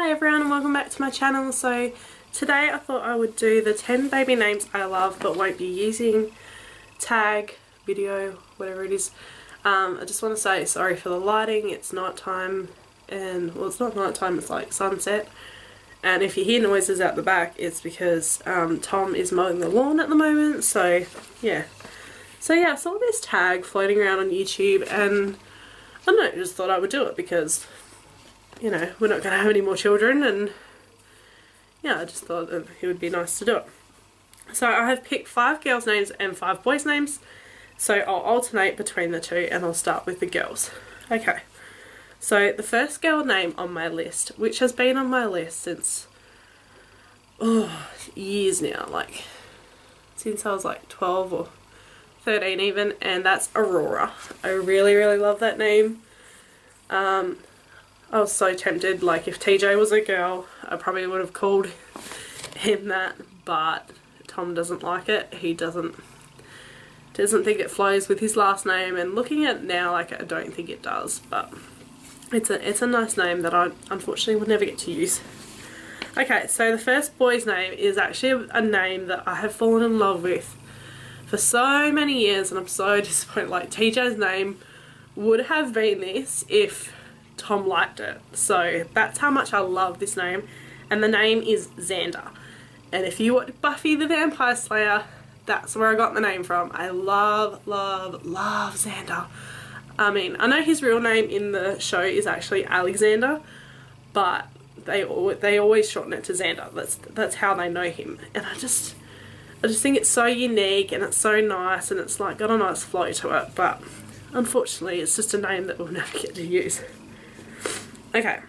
Hi everyone and welcome back to my channel. So today I thought I would do the 10 baby names I love but won't be using tag, video, whatever it is. I just want to say sorry for the lighting. It's night time and, well, it's not night time, it's like sunset. And if you hear noises out the back, it's because Tom is mowing the lawn at the moment. So yeah. So yeah, I saw this tag floating around on YouTube and I don't know, just thought I would do it because, you know, we're not going to have any more children, and yeah, I just thought that it would be nice to do it. So I have picked 5 girls' names and 5 boys' names, so I'll alternate between the two and I'll start with the girls. Okay, so the first girl name on my list, which has been on my list since, years now, like since I was like 12 or 13 even, and that's Aurora. I really, really love that name. I was so tempted, like if TJ was a girl, I probably would have called him that, but Tom doesn't like it. He doesn't think it flows with his last name, and looking at it now, like I don't think it does, but it's a nice name that I unfortunately would never get to use. Okay, so the first boy's name is actually a name that I have fallen in love with for so many years, and I'm so disappointed. Like TJ's name would have been this if Tom liked it. So that's how much I love this name, and the name is Xander. And if you watch Buffy the Vampire Slayer, that's where I got the name from. I love, love, love Xander. I mean, I know his real name in the show is actually Alexander, but they always shorten it to Xander. That's how they know him, and I just think it's so unique and it's so nice, and it's like got a nice flow to it, but unfortunately it's just a name that we'll never get to use. Okay,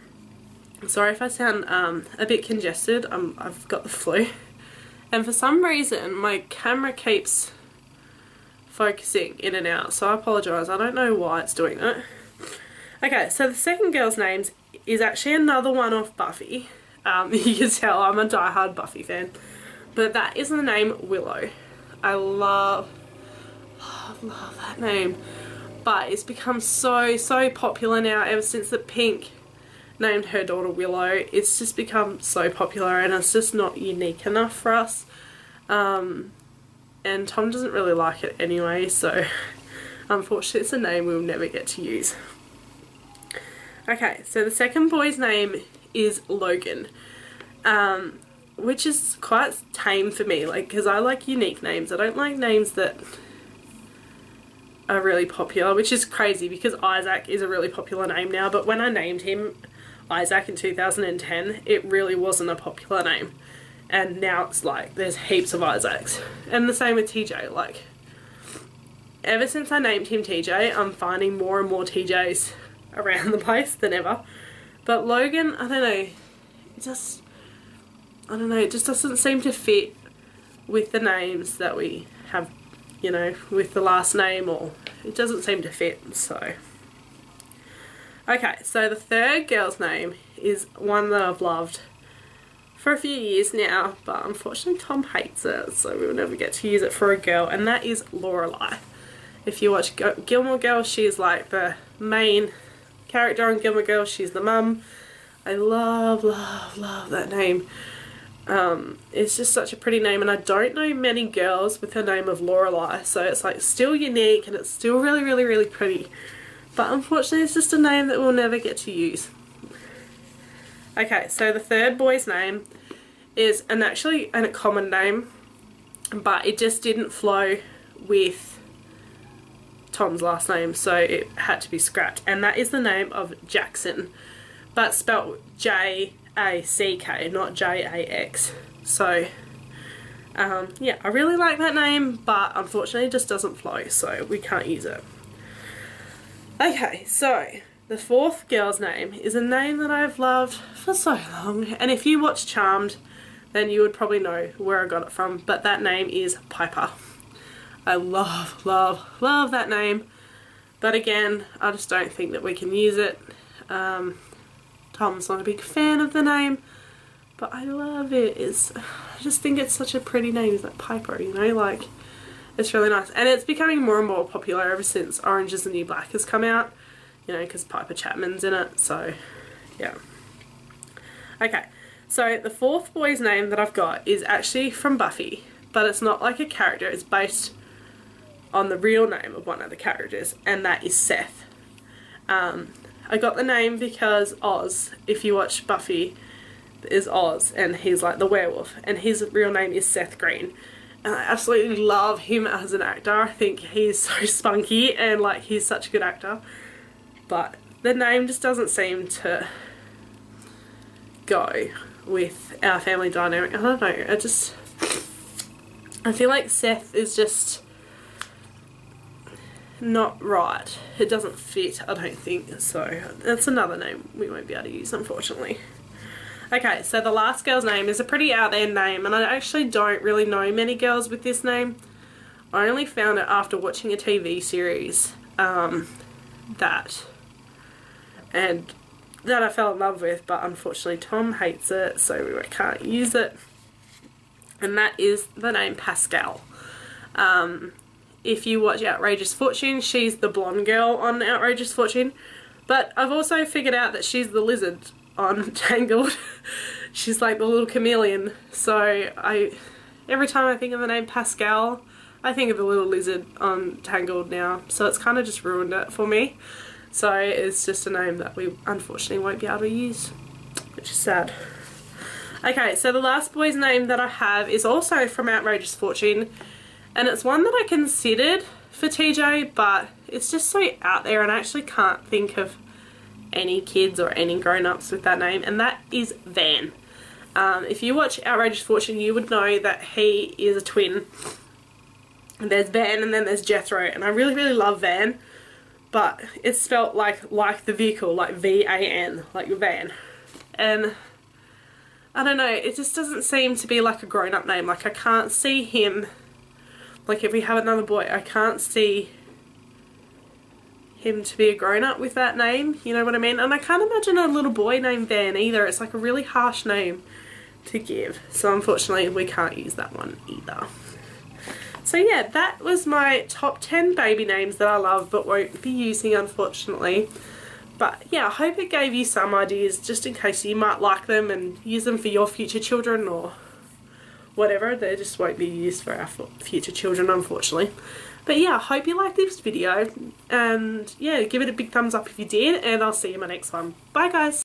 sorry if I sound a bit congested. I've got the flu, and for some reason my camera keeps focusing in and out, so I apologise. I don't know why it's doing that. Okay, so the second girl's name is actually another one off Buffy. You can tell I'm a diehard Buffy fan, but that is the name Willow. I love that name, but it's become so popular now ever since the Pink named her daughter Willow. It's just become so popular, and it's just not unique enough for us. And Tom doesn't really like it anyway, so unfortunately it's a name we'll never get to use. Okay, so the second boy's name is Logan, which is quite tame for me, like, because I like unique names. I don't like names that are really popular, which is crazy because Isaac is a really popular name now, but when I named him Isaac in 2010, it really wasn't a popular name, and now it's like there's heaps of Isaacs. And the same with TJ. Like, ever since I named him TJ, I'm finding more and more TJs around the place than ever. But Logan, I don't know, it just doesn't seem to fit with the names that we have, you know, with the last name, or it doesn't seem to fit. So okay, so the third girl's name is one that I've loved for a few years now, but unfortunately Tom hates it, so we'll never get to use it for a girl, and that is Lorelai. If you watch Gilmore Girls, she is like the main character on Gilmore Girls. She's the mum. I love, love, love that name. It's just such a pretty name, and I don't know many girls with the name of Lorelai, so it's like still unique and it's still really, really, really pretty. But unfortunately it's just a name that we'll never get to use. Okay, so the third boy's name is actually a common name, but it just didn't flow with Tom's last name, so it had to be scrapped, and that is the name of Jackson, but spelled J-A-C-K, not J-A-X. So yeah, I really like that name, but unfortunately it just doesn't flow, so we can't use it. Okay, so the fourth girl's name is a name that I've loved for so long, and if you watch Charmed, then you would probably know where I got it from, but that name is Piper. I love, love, love that name, but again, I just don't think that we can use it. Tom's not a big fan of the name, but I love it. I just think it's such a pretty name. It's like Piper, you know, like, it's really nice, and it's becoming more and more popular ever since Orange is the New Black has come out, you know, because Piper Chapman's in it, so yeah. Okay, so the fourth boy's name that I've got is actually from Buffy, but it's not like a character, it's based on the real name of one of the characters, and that is Seth. I got the name because Oz, if you watch Buffy, is Oz, and he's like the werewolf, and his real name is Seth Green. And I absolutely love him as an actor. I think he's so spunky, and like he's such a good actor. But the name just doesn't seem to go with our family dynamic. I don't know, I feel like Seth is just not right. It doesn't fit, I don't think. So that's another name we won't be able to use, unfortunately. Okay, so the last girl's name is a pretty out there name, and I actually don't really know many girls with this name. I only found it after watching a TV series that I fell in love with, but unfortunately Tom hates it, so we can't use it. And that is the name Pascal. If you watch Outrageous Fortune, she's the blonde girl on Outrageous Fortune. But I've also figured out that she's the lizard on Tangled. She's like the little chameleon. So every time I think of the name Pascal, I think of the little lizard on Tangled now. So it's kind of just ruined it for me. So it's just a name that we unfortunately won't be able to use, which is sad. Okay, so the last boy's name that I have is also from Outrageous Fortune. And it's one that I considered for TJ, but it's just so out there, and I actually can't think of any kids or any grown-ups with that name, and that is Van. If you watch Outrageous Fortune, you would know that he is a twin. And there's Van and then there's Jethro, and I really, really love Van, but it's spelt like the vehicle, like V-A-N, like van. And I don't know, it just doesn't seem to be like a grown-up name. Like, I can't see him. Like, if we have another boy, I can't see him to be a grown-up with that name, you know what I mean? And I can't imagine a little boy named Van either. It's like a really harsh name to give. So unfortunately, we can't use that one either. So yeah, that was my top 10 baby names that I love but won't be using, unfortunately. But yeah, I hope it gave you some ideas just in case you might like them and use them for your future children or whatever. They just won't be used for our future children, unfortunately. But yeah, I hope you liked this video, and yeah, give it a big thumbs up if you did, and I'll see you in my next one. Bye guys!